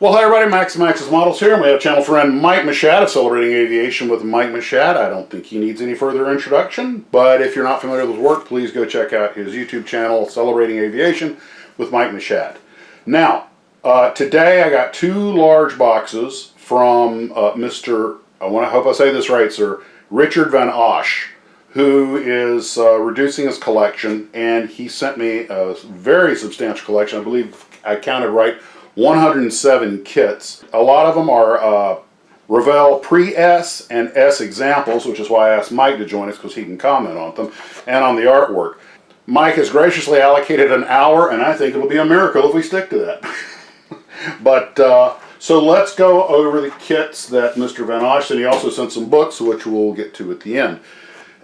Well, hi everybody, Max's Models here, and we have channel friend Mike Machad of Celebrating Aviation with Mike Machad. I don't think he needs any further introduction, but if you're not familiar with his work, please go check out his YouTube channel, Celebrating Aviation with Mike Machad. Now, today I got two large boxes from Mr. I hope I say this right, sir, Richard Van Osch, who is reducing his collection, and he sent me a very substantial collection. I believe I counted right, 107 kits. A lot of them are Revell Pre S and S examples, which is why I asked Mike to join us, because he can comment on them and on the artwork. Mike has graciously allocated an hour, and I think it'll be a miracle if we stick to that. But so let's go over the kits that Mr. Van Osch sent. He also sent some books, which we'll get to at the end.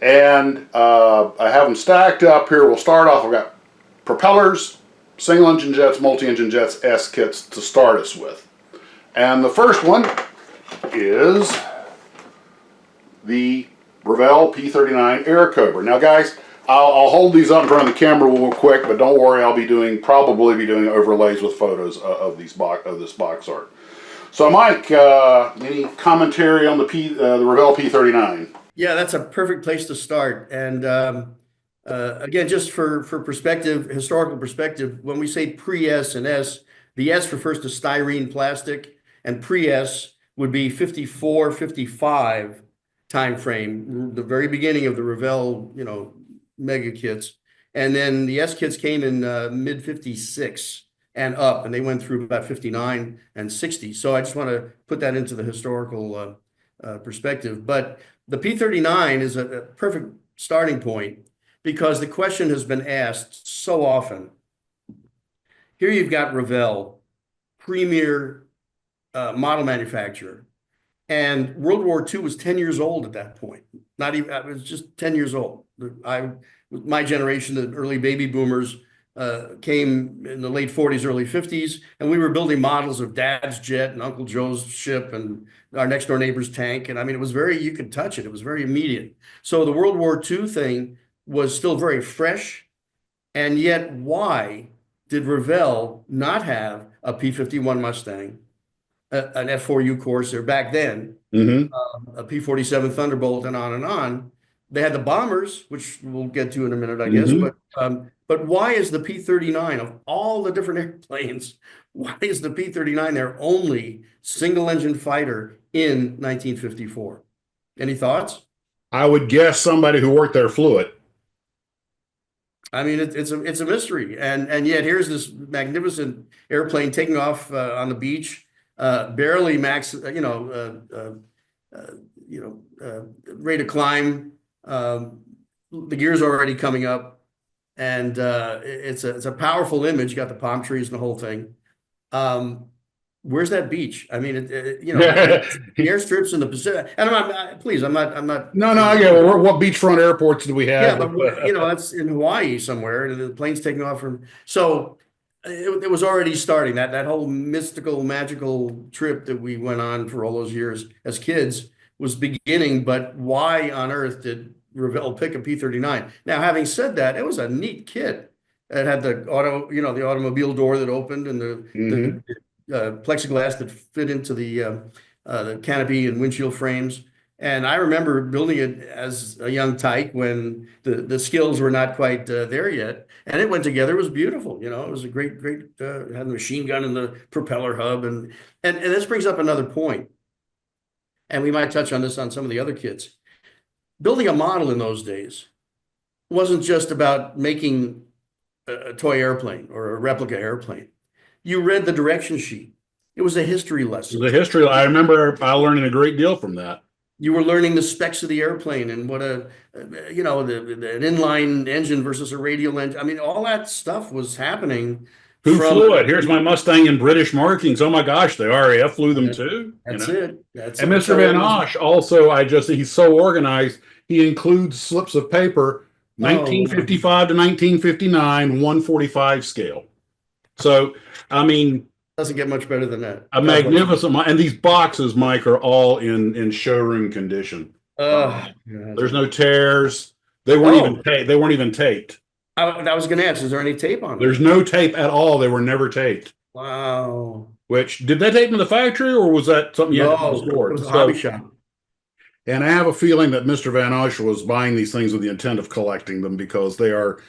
And I have them stacked up here. We'll start off. We've got propellers, single engine jets, multi-engine jets, S kits to start us with. And the first one is the Revell P39 Air Cobra. Now guys, I'll hold these up in front of the camera real quick, but don't worry, I'll be probably be doing overlays with photos of this box art. So Mike, any commentary on the Revell P39? Yeah, that's a perfect place to start. And again, just for perspective, historical perspective, when we say pre-S and S, the S refers to styrene plastic, and pre-S would be 54, 55 time frame, the very beginning of the Revell, mega kits. And then the S kits came in mid 56 and up, and they went through about 59 and 60. So I just want to put that into the historical perspective. But the P39 is a perfect starting point, because the question has been asked so often. Here you've got Revell, premier model manufacturer, and World War II was 10 years old at that point. Not even, it was just 10 years old. My generation, the early baby boomers, came in the late 40s, early 50s, and we were building models of Dad's jet and Uncle Joe's ship and our next door neighbor's tank. And I mean, it was very, you could touch it. It was very immediate. So the World War II thing was still very fresh. And yet, why did Revell not have a P-51 Mustang, an F-4U Corsair back then, a P-47 Thunderbolt, and on and on? They had the bombers, which we'll get to in a minute, I guess. But why is the P-39, of all the different airplanes, why is the P-39 their only single-engine fighter in 1954? Any thoughts? I would guess somebody who worked there flew it. I mean, it's a mystery, and yet here's this magnificent airplane taking off on the beach, barely max, ready to climb. The gears are already coming up, and it's a powerful image. You got the palm trees and the whole thing. Where's that beach? I mean, the airstrips in the Pacific. And I'm not. No, I get it. What beachfront airports do we have? Yeah, but that's in Hawaii somewhere, and the plane's taking off from. So it was already starting that whole mystical, magical trip that we went on for all those years as kids was beginning. But why on earth did Revell pick a P39? Now, having said that, it was a neat kit. It had the the automobile door that opened, and the plexiglass that fit into the canopy and windshield frames. And I remember building it as a young tyke when the skills were not quite there yet. And it went together. It was beautiful. It was a great, had a machine gun in the propeller hub. And this brings up another point. And we might touch on this on some of the other kits. Building a model in those days wasn't just about making a toy airplane or a replica airplane. You read the direction sheet. It was a history lesson. I remember learning a great deal from that. You were learning the specs of the airplane and what an inline engine versus a radial engine. I mean, all that stuff was happening. Who flew it? Here's my Mustang in British markings. Oh my gosh, the RAF flew them too. That's it. And Mr. Van Osch also, he's so organized. He includes slips of paper, 1955 to 1959, 145 scale. So, I mean, doesn't get much better than that. A magnificent, and these boxes, Mike, are all in showroom condition. There's no tears. They weren't even taped. I was going to ask, is there any tape on them? There's no tape at all. They were never taped. Wow. Which did that tape in the factory, or was that something you had to No, it store? was a hobby shop. And I have a feeling that Mr. Van Osch was buying these things with the intent of collecting them because they are.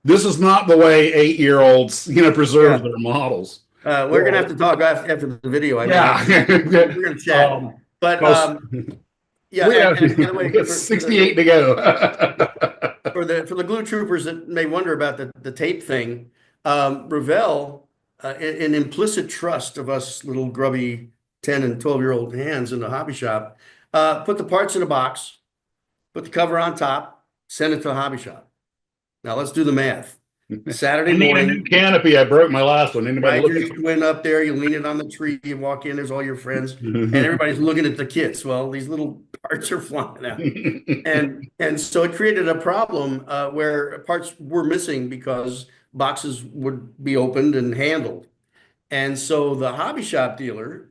This is not the way 8-year-olds, preserve Yeah. their models. We're gonna have to talk after the video. I know Yeah. we're gonna chat, but Because yeah. we have And by the way, for 68 to go. for the glue troopers that may wonder about the tape thing, Revell, in implicit trust of us little grubby 10 and 12-year-old hands in the hobby shop, put the parts in a box, put the cover on top, send it to the hobby shop. Now let's do the math. Saturday I need a new morning, canopy. I broke my last one. Anybody ride your looking? twin up there, you lean it on the tree, you walk in, there's all your friends, and everybody's looking at the kits. Well, these little parts are flying out. And so it created a problem where parts were missing because boxes would be opened and handled. And so the hobby shop dealer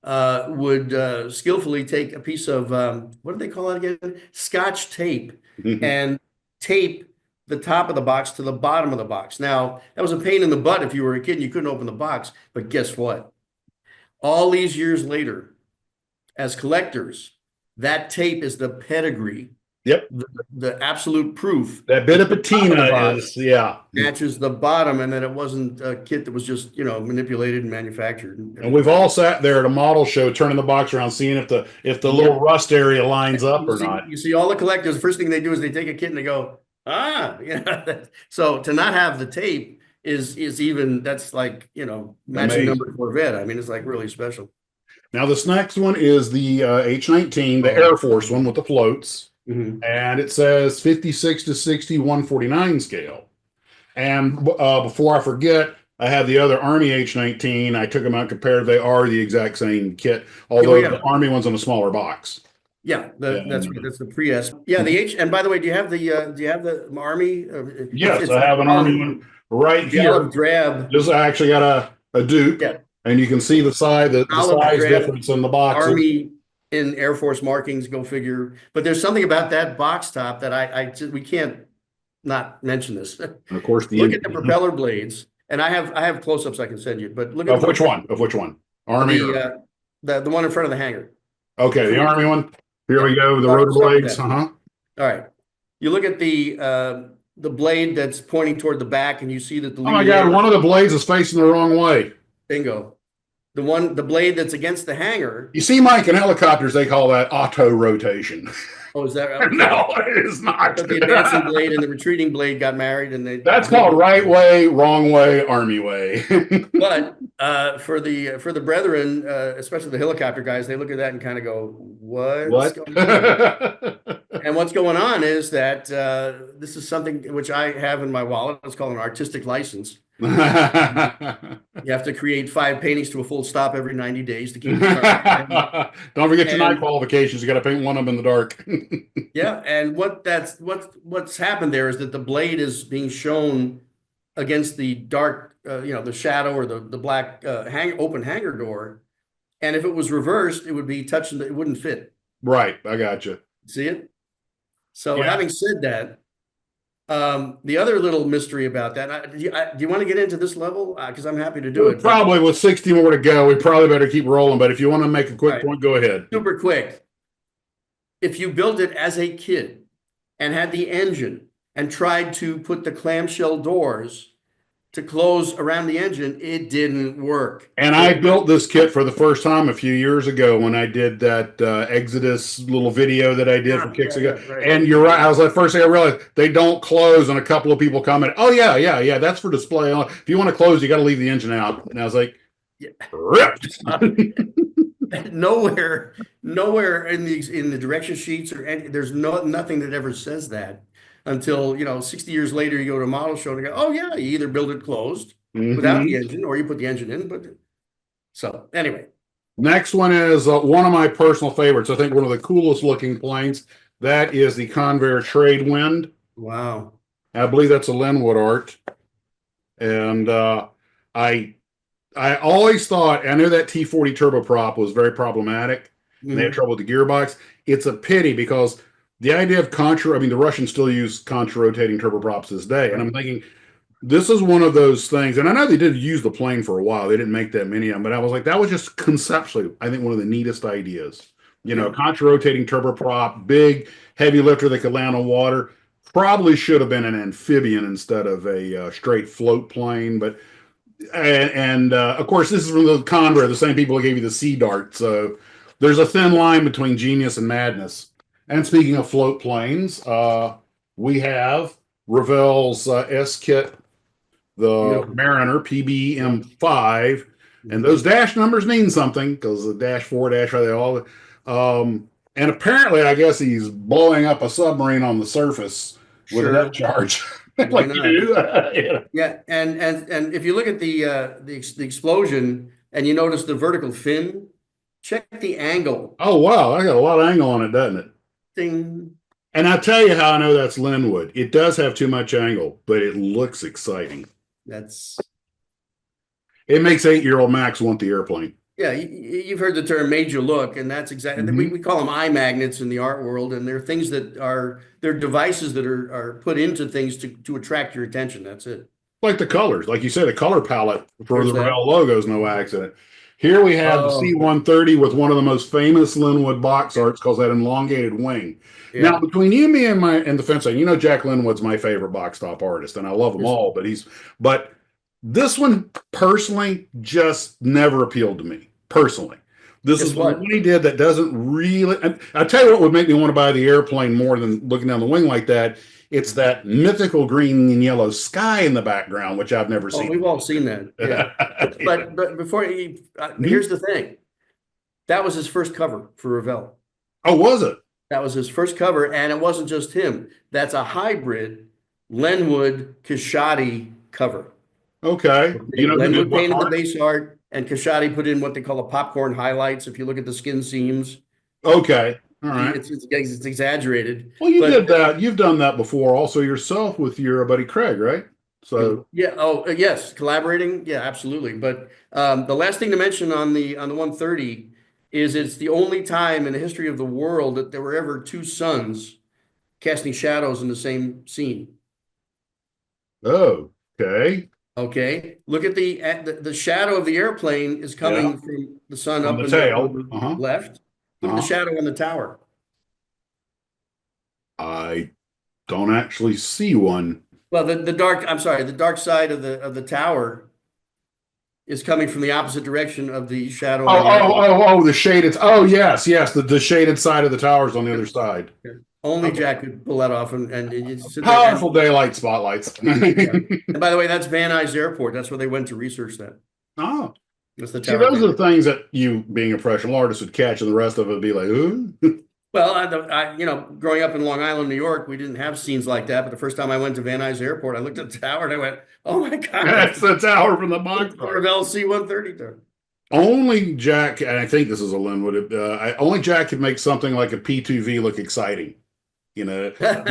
would skillfully take a piece of what do they call it again? Scotch tape and tape the top of the box to the bottom of the box. Now, that was a pain in the butt if you were a kid and you couldn't open the box. But guess what? All these years later, as collectors, that tape is the pedigree. Yep. The absolute proof. That bit of patina is, yeah. Matches the bottom, and then it wasn't a kit that was just, manipulated and manufactured. And we've all sat there at a model show, turning the box around, seeing if the little rust area lines up or not. You see all the collectors, the first thing they do is they take a kit and they go, So to not have the tape is even, that's like, matching number Corvette. I mean, it's like really special. Now this next one is the H-19, the Air Force one with the floats. And it says 56 to 60, 149 scale. And before I forget, I have the other Army H-19. I took them out compared. They are the exact same kit, although the Army one's in a smaller box. Yeah, that's the Pre S. Yeah, the H. And by the way, do you have the Army? Yes, I have an Army one right here. Drab. Just I actually got a dupe, and you can see the size difference in the box. Army in Air Force markings, go figure. But there's something about that box top that we can't not mention this. And of course, look at the propeller blades, and I have close-ups I can send you. But look at which one? Of which one? Army. The one in front of the hangar. Okay, the Army one. Here we go. The rotor blades. All right. You look at the blade that's pointing toward the back, and you see that the. Oh my God! One of the blades is facing the wrong way. Bingo. The blade that's against the hangar. You see, Mike, in helicopters, they call that auto rotation. Oh, is that right? No, it is not. The advancing blade and the retreating blade got married, and that's called right way, wrong way, Army way. But for the brethren, especially the helicopter guys, they look at that and kind of go, "What's going on?" And what's going on is that this is something which I have in my wallet. It's called an artistic license. You have to create 5 paintings to a full stop every 90 days to keep it. Don't forget your night qualifications. You got to paint one of them in the dark. Yeah, and what's happened there is that the blade is being shown against the dark, the shadow or the black open hangar door, and if it was reversed, it would be touching. It wouldn't fit. Right, I got you. See it? So having said that. The other little mystery about that, do you want to get into this level? Because I'm happy to do it. Probably with 60 more to go, we probably better keep rolling. But if you want to make a quick point, go ahead. Super quick. If you built it as a kid and had the engine and tried to put the clamshell doors to close around the engine, it didn't work. And I built this kit for the first time a few years ago when I did that Exodus little video that I did for kicks ago. Right. And you're right. I was the first thing I realized they don't close, and a couple of people commented, "Oh yeah, that's for display. If you want to close, you got to leave the engine out." And I was like, ripped. Nowhere in the direction sheets or there's nothing that ever says that. Until 60 years later, you go to a model show and you go, "Oh yeah, you either build it closed without the engine, or you put the engine in." But so anyway, next one is one of my personal favorites. I think one of the coolest looking planes. That is the Convair Trade Wind. Wow, I believe that's a Linwood art, and I always thought, I knew that T40 turboprop was very problematic. They had trouble with the gearbox. It's a pity because the idea of the Russians still use contra-rotating turboprops this day. And I'm thinking, This is one of those things, and I know they did use the plane for a while. They didn't make that many of them, but I was like, that was just conceptually, I think, one of the neatest ideas. Yeah, Contra-rotating turboprop, big, heavy lifter that could land on water. Probably should have been an amphibian instead of a straight float plane. But of course, this is from the Conrail, the same people who gave you the Sea Dart. So there's a thin line between genius and madness. And speaking of float planes, we have Revell's S kit, the beautiful. Mariner PBM5, and those dash numbers mean something because the dash four, dash five, they all. And apparently, I guess he's blowing up a submarine on the surface with a depth Sure. charge, Why like you not? do. Yeah, and if you look at the explosion and you notice the vertical fin, check the angle. Oh wow, I got a lot of angle on it, doesn't it? Ding. And I'll tell you how I know that's Linwood. It does have too much angle, but it looks exciting. That's It makes 8-year-old Max want the airplane. yeah. You've heard the term "major look," and that's exactly we call them eye magnets in the art world, and they're things that they're devices that are put into things to attract your attention. That's it. Like the colors, like you said, a color palette for There's the that. Revell logo is no accident. Here we have the Oh, C-130 with one of the most famous Linwood box arts because that elongated wing. Now, yeah. between you, me, and the fencing, Jack Linwood's my favorite box top artist, and I love them Yes. all. But this one personally just never appealed to me. Personally, this Guess is the what? one he did that doesn't really. And I tell you what would make me want to buy the airplane more than looking down the wing like that. It's that mythical green and yellow sky in the background, which I've never Oh, seen. we've all seen that. Yeah. But before here's the thing. That was his first cover for Revell. Oh, was it? That was his first cover, and it wasn't just him. That's a hybrid Lenwood Kashadi cover. Okay. You know who did Lenwood what painted the art? base art, and Kashadi put in what they call a popcorn highlights. If you look at the skin seams, Okay. All right. it's exaggerated. Well, you But did that. You've done that before also yourself with your buddy Craig, right? So, yeah, oh yes, collaborating, yeah, absolutely. But the last thing to mention on the 130 is it's the only time in the history of the world that there were ever two suns casting shadows in the same scene. oh, okay. Okay, look at the shadow of the airplane is Yeah. coming from the sun On up the in the, on tail. the Uh-huh. left. Look at the Uh-huh. shadow on the tower. I don't actually see one. Well, I'm sorry, the dark side of the tower is coming from the opposite direction of the shadow Oh, on the airplane. the shaded. Oh, yes. The shaded side of the tower's on the other side. Only Okay. Jack could pull that off, and you sit there. Powerful daylight spotlights. Yeah. And by the way, that's Van Nuys Airport. That's where they went to research that. Oh, That's the see, tower. those are the things that you, being a professional artist, would catch, and the rest of it would be like, Well, growing up in Long Island, New York, we didn't have scenes like that. But the first time I went to Van Nuys Airport, I looked at the tower and I went, "Oh my God, that's the tower from the box the art. Revell C-130 tower." Only Jack, and I think this is a Linwood, only Jack could make something like a P2V look exciting. You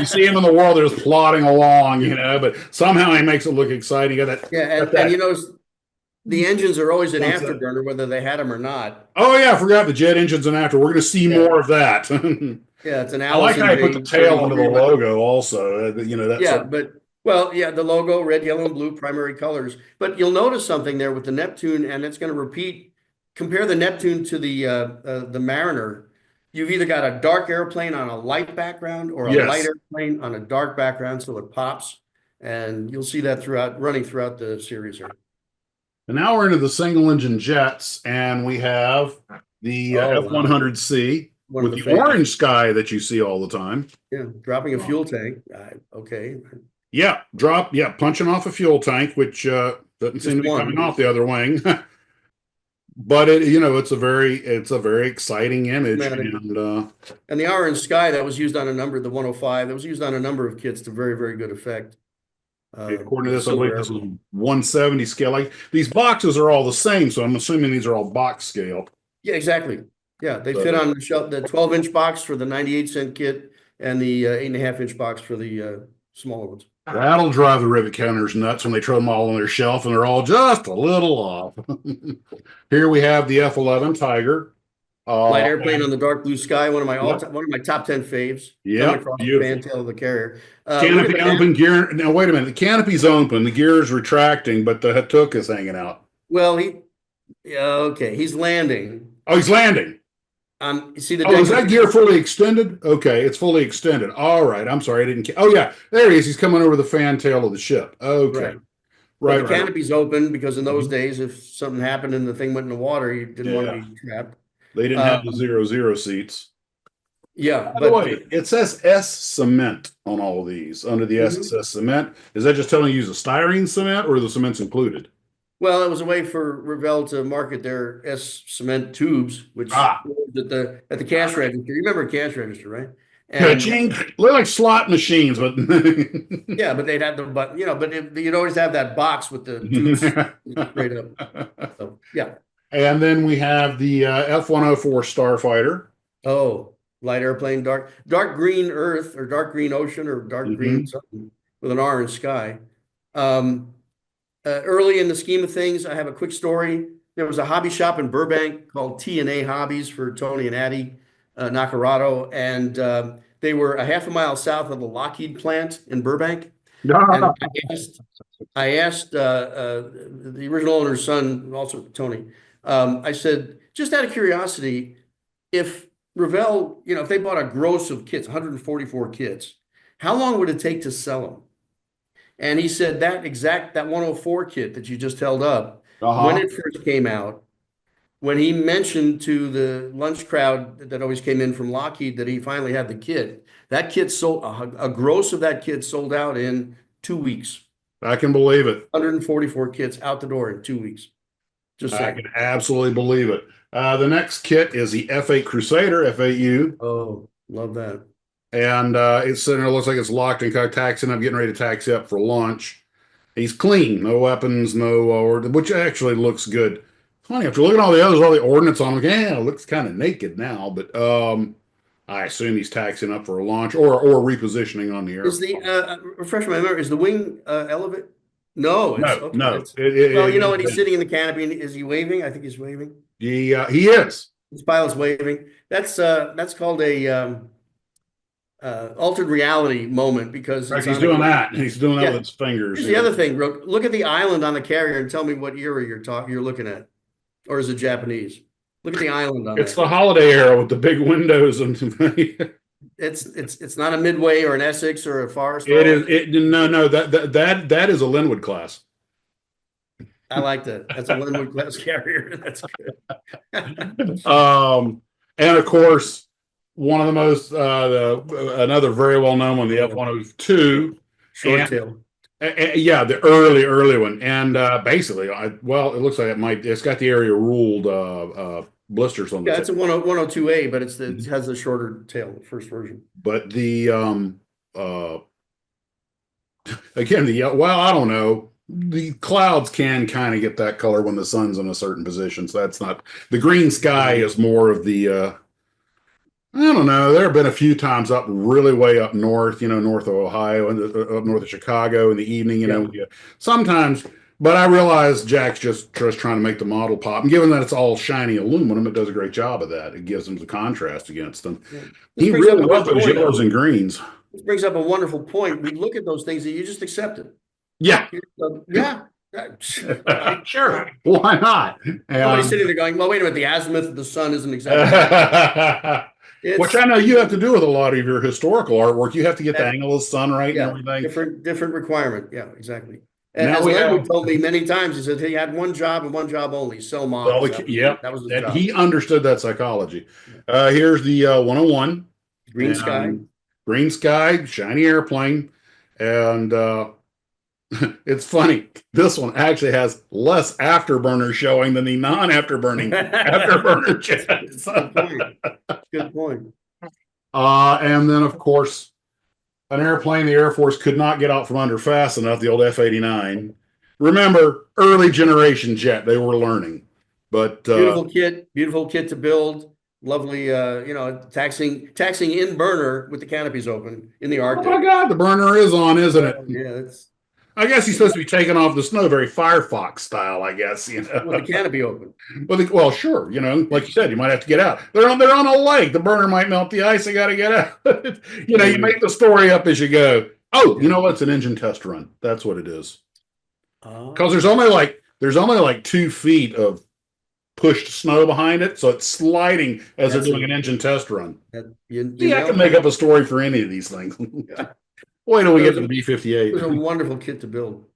see him in the world, there's plodding along, but somehow he makes it look exciting. You got that, Yeah, got that. and the engines are always an Concept. afterburner, whether they had them or not. Oh, yeah, I forgot the jet engines and after. We're going to see Yeah. more of that. Yeah, it's an I like Allison how I put the J tail under the 33. logo also. That's Yeah, the logo, red, yellow, and blue, primary colors. But you'll notice something there with the Neptune, and it's going to repeat. Compare the Neptune to the Mariner. You've either got a dark airplane on a light background or a light yes. airplane on a dark background, so it pops. And you'll see that running throughout the series here. And now we're into the single engine jets, and we have the F-100C One with of the favorites. orange sky that you see all the time. Yeah, dropping a fuel tank. Okay. Yeah, punching off a fuel tank, which doesn't seem to be coming off the other wing. But it's a very exciting image, And the orange sky that was used on the 105, that was used on a number of kits to very, very good effect. According to this, I believe this is 170 scale. Like these boxes are all the same, so I'm assuming these are all box scale. Yeah, exactly. Yeah, they fit on the 12-inch box for the 98-cent kit and the 8.5-inch box for the smaller ones. That'll drive the rivet counters nuts when they throw them all on their shelf and they're all just a little off. Here we have the F-11 Tiger. Light airplane on the dark blue sky, one of my Yep. one of my top 10 faves, coming Yep. across the Beautiful. fantail of the carrier. Look at Canopy the open, gear. Now, wait a minute. The canopy's open, the gear is retracting, but the hook is hanging out. well, yeah, okay, he's landing. Oh, he's landing. You see the Oh, deck is that gear fully extended? Okay, it's fully extended. All right. I'm sorry. I didn't. Oh, yeah. There he is. He's coming over the fantail of the ship. Okay. right. But Right, the right. canopy's open because in those Mhm. days, if something happened and the thing went in the water, you didn't want to Yeah. be trapped. They didn't have the Um, 0-0 seats. yeah, By the but way, it says S cement on all of these. Under the S, it mhm. says cement. Is that just telling you use a styrene cement or the cement's included? Well, it was a way for Revell to market their S cement tubes, which Ah, was at the cash register. You remember a cash register, right? And ka-ching. They're like slot machines, but yeah, but they'd have the but you'd always have that box with the tubes straight up. So yeah. And then we have the F-104 Starfighter. Oh, light airplane, dark green earth or dark green ocean or dark green Hmm. something with an orange sky. Um, Early in the scheme of things, I have a quick story. There was a hobby shop in Burbank called T&A Hobbies for Tony and Addie Nacarado, and they were a half a mile south of the Lockheed plant in Burbank. And I asked the original owner's son, also Tony. I said, just out of curiosity, if Revell, if they bought a gross of kits, 144 kits, how long would it take to sell them? And he said that 104 kit that you just held up, when Uh-huh. it first came out, when he mentioned to the lunch crowd that always came in from Lockheed that he finally had the kit, that kit sold a gross of that kit sold out in 2 weeks. I can believe it. 144 kits out the door in 2 weeks. Just I saying. can absolutely believe it. The next kit is the F8 Crusader, F8U. Oh, love that. And it's sitting there, looks like it's locked and kind of taxiing up, getting ready to taxi up for launch. He's clean, no weapons, which actually looks good. Funny, after looking at all the others, all the ordnance on him, yeah, it looks kind of naked now, but I assume he's taxiing up for a launch or repositioning on the Is airplane. the refresh my memory? Is the wing elevate? No, it's No, okay. no. Well, you know what? He's sitting in the canopy. And is he waving? I think he's waving. He is. His pilot's waving. That's called a altered reality moment because Right, it's he's on the doing that. He's doing that yeah. with his fingers. Here's the other thing, look at the island on the carrier and tell me what era you're looking at, or is it Japanese? Look at the island on It's that. the holiday era with the big windows and It's not a Midway or an Essex or a it Forrestal. is no that is a Linwood class. I like that. That's a Linwood class carrier. That's good. And of course, one of the most another very well known one, the F-102, Short tail. yeah, the early one, and basically, well, it looks like it's got the area ruled blisters on the Yeah, tail. it's a 102A, but it has the shorter tail, the first version. But the again, well, I don't know. The clouds can kind of get that color when the sun's in a certain position. So that's not the green sky is more of the I don't know. There have been a few times up really way up north, north of Ohio and up north of Chicago in the evening, sometimes. But I realize Jack's just trying to make the model pop. And given that it's all shiny aluminum, it does a great job of that. It gives them the contrast against them. Yeah. He really loves those yellows and greens. This brings up a wonderful point. We look at those things and you just accept it. Yeah. Yeah. Sure. Why not? Somebody's sitting there going, well, wait a minute, the azimuth of the sun isn't exactly. Which I know you have to do with a lot of your historical artwork. You have to get the angle of the sun right and everything. Different requirement. Yeah, exactly. And Now as Leonard told me many times, he said he had one job and one job only, sell models. That was his and job. he understood that psychology. Here's the 101. Green sky. Green sky, shiny airplane. And it's funny. This one actually has less afterburner showing than the non-afterburning afterburner jets. Good point. And then, of course, an airplane the Air Force could not get out from under fast enough, the old F-89. Remember, early generation jet, they were learning. But beautiful kit to build. Lovely, taxing in burner with the canopies open in the Arctic. Oh my God, the burner is on, isn't it? Yeah, it's I guess he's supposed to be taking off the snow, very Firefox style, I guess, you know. With the canopy open. Well, sure, you know, like you said, you might have to get out. They're on a lake. The burner might melt the ice. They got to get out. You know, you make the story up as you go. Oh, you know what's an engine test run? That's what it is. Because there's only like 2 feet of pushed snow behind it, so it's sliding as they're doing an engine test run. You I can make up a story for any of these things. Wait till we get to the B-58. It was a wonderful kit to build.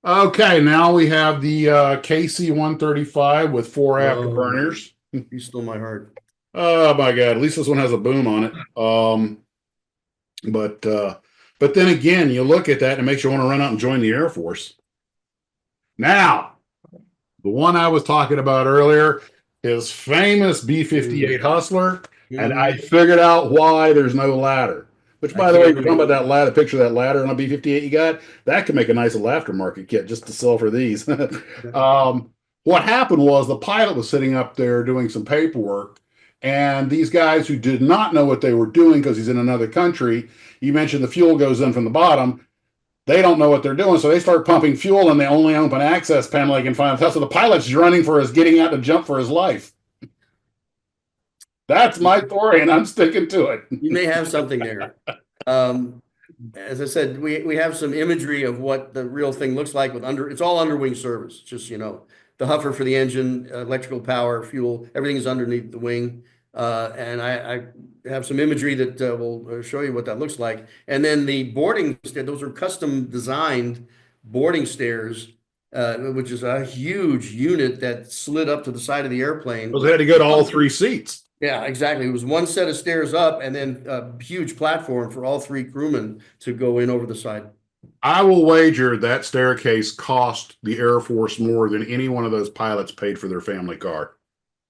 Okay, now we have the KC-135 with 4 afterburners. You stole my heart. Oh my God! At least this one has a boom on it. But then again, you look at that and it makes you want to run out and join the Air Force. Now, the one I was talking about earlier is famous B-58 Hustler, and I figured out why there's no ladder. Which, by the way, if you're talking about that ladder, picture that ladder on a B-58 you got, that could make a nice little aftermarket kit just to sell for these. What happened was the pilot was sitting up there doing some paperwork, and these guys who did not know what they were doing because he's in another country, you mentioned the fuel goes in from the bottom, they don't know what they're doing, so they start pumping fuel, and they only open access panel they can find. So the pilot's running for his, getting out to jump for his life. That's my story, and I'm sticking to it. You may have something there. As I said, we have some imagery of what the real thing looks like with it's all underwing service. Just, you know, the huffer for the engine, electrical power, fuel, everything is underneath the wing. And I have some imagery that will show you what that looks like. And then the boarding stairs, those are custom designed boarding stairs, which is a huge unit that slid up to the side of the airplane. Well, they had to go to all 3 seats. Yeah, exactly. It was one set of stairs up and then a huge platform for all 3 crewmen to go in over the side. I will wager that staircase cost the Air Force more than any one of those pilots paid for their family car.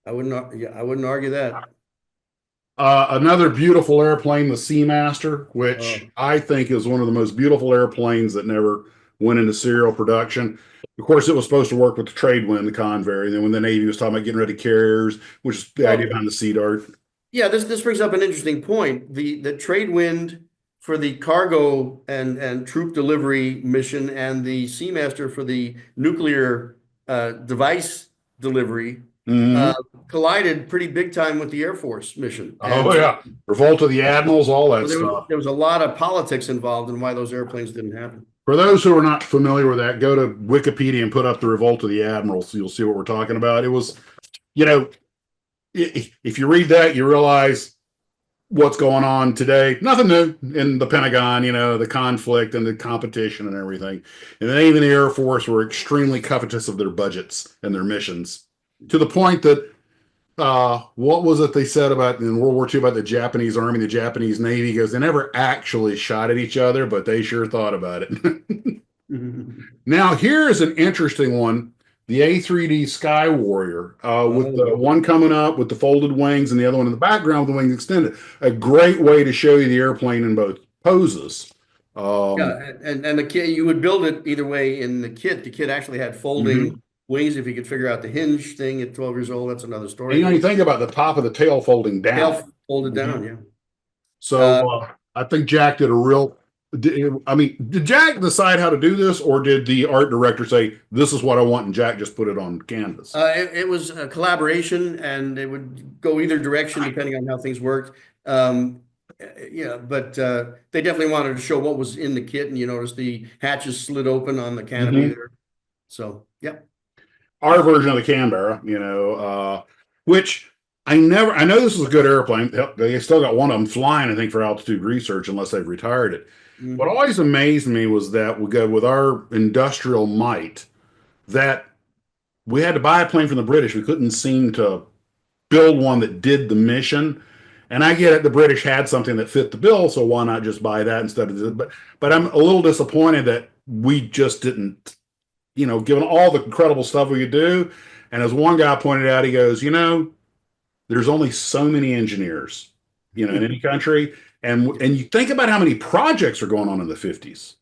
I wouldn't argue that. Another beautiful airplane, the Seamaster, which I think is one of the most beautiful airplanes that never went into serial production. Of course, it was supposed to work with the trade wind, the Convair, and then when the Navy was talking about getting rid of carriers, which is the idea behind the Sea Dart. Yeah, this brings up an interesting point. The trade wind for the cargo and troop delivery mission, and the Seamaster for the nuclear device delivery collided pretty big time with the Air Force mission. Oh, yeah. Revolt of the Admirals, all that stuff. There was a lot of politics involved in why those airplanes didn't happen. For those who are not familiar with that, go to Wikipedia and put up the Revolt of the Admirals. So you'll see what we're talking about. It was, you know, if you read that, you realize what's going on today. Nothing new in the Pentagon, you know, the conflict and the competition and everything. And the Navy and the Air Force were extremely covetous of their budgets and their missions, to the point that what was it they said about in World War II about the Japanese Army, the Japanese Navy? Goes, they never actually shot at each other, but they sure thought about it. Now, here's an interesting one. The A3D Sky Warrior, with the one coming up with the folded wings and the other one in the background with the wings extended. A great way to show you the airplane in both poses. Yeah, and the kit, you would build it either way in the kit. The kit actually had folding wings. If you could figure out the hinge thing at 12 years old, that's another story. And, you know, you think about the top of the tail folding down. Tail folded down, yeah. So I think Jack did a real... did Jack decide how to do this, or did the art director say, this is what I want, and Jack just put it on canvas? It was a collaboration, and it would go either direction depending on how things worked. Yeah, but they definitely wanted to show what was in the kit, and you notice the hatches slid open on the canopy there. So, yeah. Our version of the Canberra, you know, which I know this is a good airplane. They still got one of them flying, I think, for altitude research, unless they've retired it. What always amazed me was that we go with our industrial might, that we had to buy a plane from the British. We couldn't seem to build one that did the mission. And I get it, the British had something that fit the bill, so why not just buy that instead of this? But I'm a little disappointed that we just didn't, you know, given all the incredible stuff we could do. And as one guy pointed out, he goes, you know, there's only so many engineers, you know, in any country. And you think about how many projects are going on in the 50s.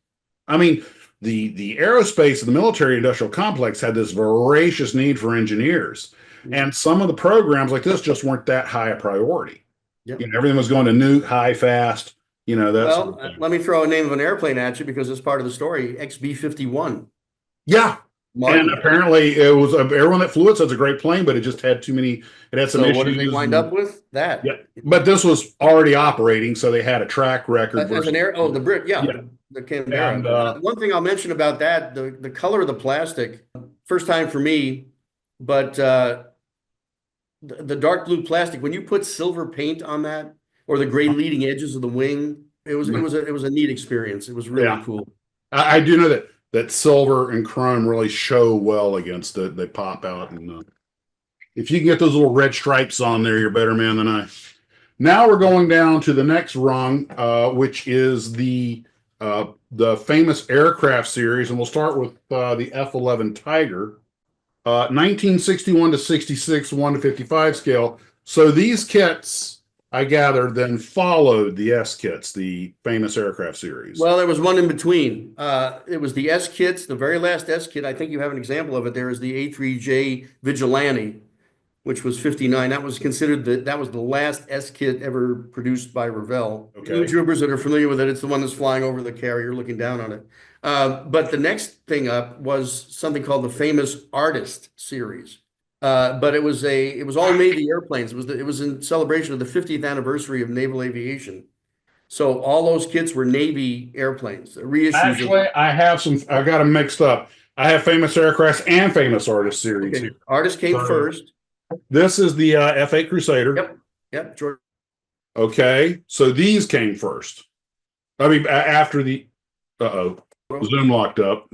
I mean, the aerospace and the military industrial complex had this voracious need for engineers. And some of the programs like this just weren't that high a priority. You know, everything was going to nuke, high, fast, you know, that sort Well, of thing. let me throw a name of an airplane at you because it's part of the story. XB-51. Yeah. And Martin. apparently it was everyone that flew it says it's a great plane, but it just had too many, it had some So what did they issues. wind up with? Yeah. That. But this was already operating, so they had a track record As an versus, air, oh, the Brit, yeah, yeah. the Canberra. And One thing I'll mention about that, the color of the plastic, first time for me, but the dark blue plastic, when you put silver paint on that, or the gray leading edges of the wing, it was a neat experience. It was really yeah, cool. I do know that silver and chrome really show well against it. They pop out, and if you can get those little red stripes on there, you're a better man than I. Now we're going down to the next rung, which is the famous aircraft series, and we'll start with the F-11 Tiger, 1961 to 66, 1 to 55 scale. So these kits, I gather, then followed the S kits, the famous aircraft series. Well, there was one in between. It was the S kits, the very last S kit. I think you have an example of it. There is the A3J Vigilante, which was 59. That was considered that was the last S kit ever produced by Revell. Okay. New troopers that are familiar with it, it's the one that's flying over the carrier looking down on it. But the next thing up was something called the famous Artist series. But it was all Navy airplanes. It was in celebration of the 50th anniversary of naval aviation. So all those kits were Navy airplanes, reissues Actually, I got them mixed up. I have famous aircraft and famous artist series okay. here. Artist came So, first. this is the F8 Crusader. Yep. George. Okay, so these came first. I mean, after the, Zoom locked up.